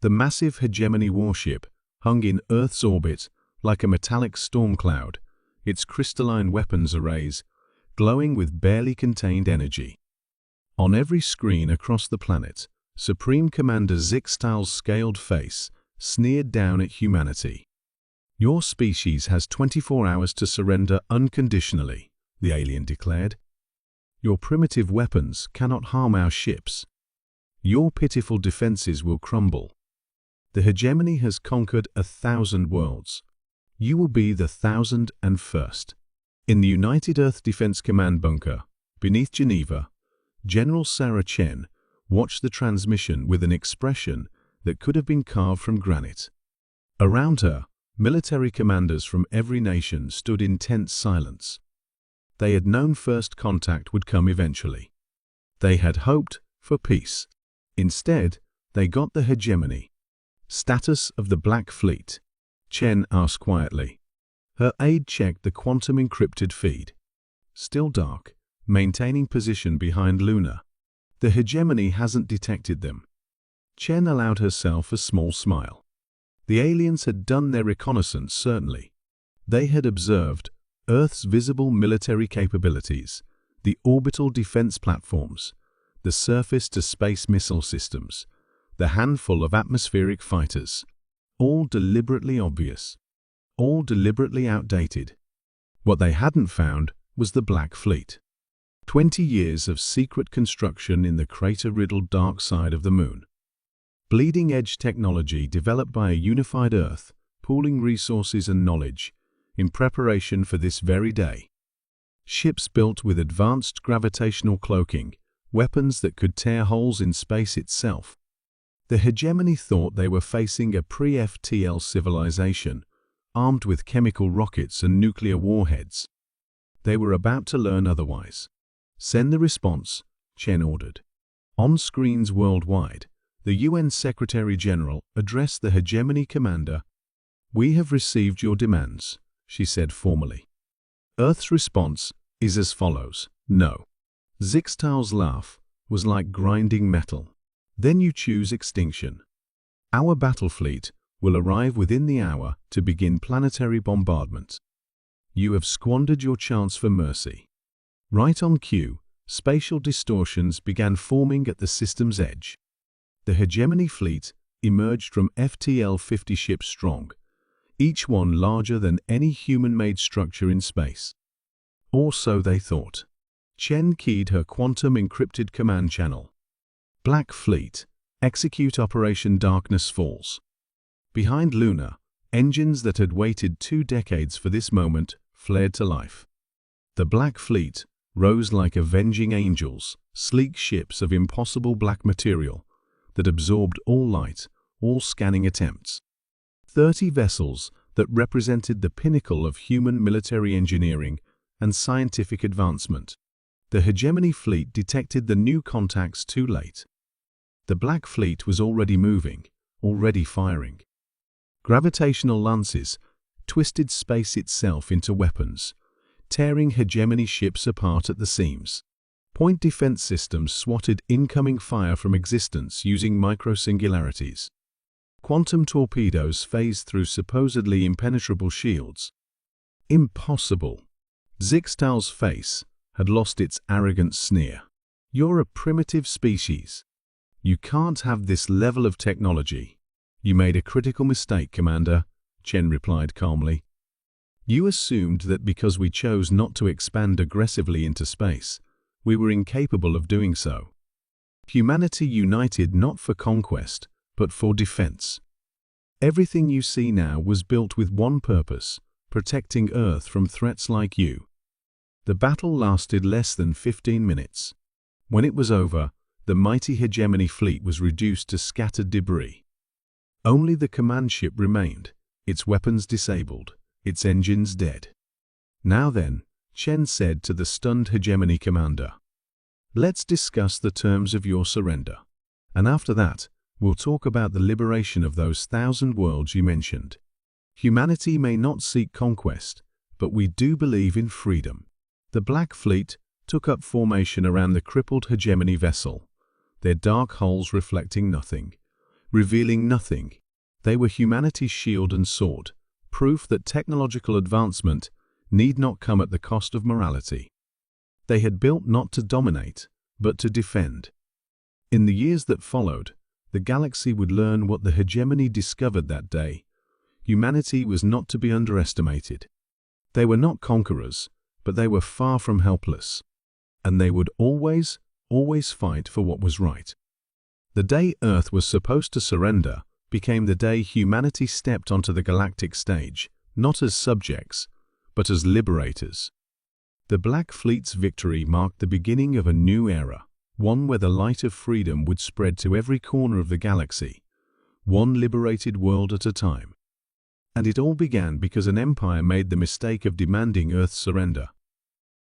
The massive Hegemony warship hung in Earth's orbit like a metallic storm cloud, its crystalline weapons arrays glowing with barely contained energy. On every screen across the planet, Supreme Commander Zixtal's scaled face sneered down at humanity. "Your species has 24 hours to surrender unconditionally," the alien declared. "Your primitive weapons cannot harm our ships. Your pitiful defenses will crumble. The Hegemony has conquered 1,000 worlds. You will be the 1,001st. In the United Earth Defense Command bunker, beneath Geneva, General Sarah Chen watched the transmission with an expression that could have been carved from granite. Around her, military commanders from every nation stood in tense silence. They had known first contact would come eventually. They had hoped for peace. Instead, they got the Hegemony. "Status of the Black Fleet?" Chen asked quietly. Her aide checked the quantum-encrypted feed. "Still dark, maintaining position behind Luna. The Hegemony hasn't detected them." Chen allowed herself a small smile. The aliens had done their reconnaissance, certainly. They had observed Earth's visible military capabilities, the orbital defense platforms, the surface-to-space missile systems, the handful of atmospheric fighters, all deliberately obvious, all deliberately outdated. What they hadn't found was the Black Fleet. 20 years of secret construction in the crater-riddled dark side of the moon. Bleeding-edge technology developed by a unified Earth, pooling resources and knowledge in preparation for this very day. Ships built with advanced gravitational cloaking, weapons that could tear holes in space itself. The Hegemony thought they were facing a pre-FTL civilization, armed with chemical rockets and nuclear warheads. They were about to learn otherwise. "Send the response," Chen ordered. On screens worldwide, the UN Secretary-General addressed the Hegemony commander. "We have received your demands," she said formally. Earth's response is as follows: no. Zixtal's laugh was like grinding metal. "Then you choose extinction. Our battle fleet will arrive within the hour to begin planetary bombardment. You have squandered your chance for mercy." Right on cue, spatial distortions began forming at the system's edge. The Hegemony fleet emerged from FTL 50 ships strong, each one larger than any human-made structure in space. Or so they thought. Chen keyed her quantum-encrypted command channel. "Black Fleet, execute Operation Darkness Falls." Behind Luna, engines that had waited 2 decades for this moment flared to life. The Black Fleet rose like avenging angels, sleek ships of impossible black material that absorbed all light, all scanning attempts. 30 vessels that represented the pinnacle of human military engineering and scientific advancement. The Hegemony fleet detected the new contacts too late. The Black Fleet was already moving, already firing. Gravitational lances twisted space itself into weapons, tearing Hegemony ships apart at the seams. Point defense systems swatted incoming fire from existence using microsingularities. Quantum torpedoes phased through supposedly impenetrable shields. Impossible. Zixtal's face had lost its arrogant sneer. "You're a primitive species. You can't have this level of technology." "You made a critical mistake, Commander," Chen replied calmly. "You assumed that because we chose not to expand aggressively into space, we were incapable of doing so. Humanity united not for conquest, but for defense. Everything you see now was built with one purpose: protecting Earth from threats like you." The battle lasted less than 15 minutes. When it was over, the mighty Hegemony fleet was reduced to scattered debris. Only the command ship remained, its weapons disabled, its engines dead. "Now then," Chen said to the stunned Hegemony commander, "let's discuss the terms of your surrender. And after that, we'll talk about the liberation of those 1,000 worlds you mentioned. Humanity may not seek conquest, but we do believe in freedom." The Black Fleet took up formation around the crippled Hegemony vessel, their dark hulls reflecting nothing, revealing nothing. They were humanity's shield and sword, proof that technological advancement need not come at the cost of morality. They had built not to dominate, but to defend. In the years that followed, the galaxy would learn what the hegemony discovered that day. Humanity was not to be underestimated. They were not conquerors, but they were far from helpless. And they would always fight for what was right. The day Earth was supposed to surrender became the day humanity stepped onto the galactic stage, not as subjects, but as liberators. The Black Fleet's victory marked the beginning of a new era, one where the light of freedom would spread to every corner of the galaxy, one liberated world at a time. And it all began because an empire made the mistake of demanding Earth's surrender.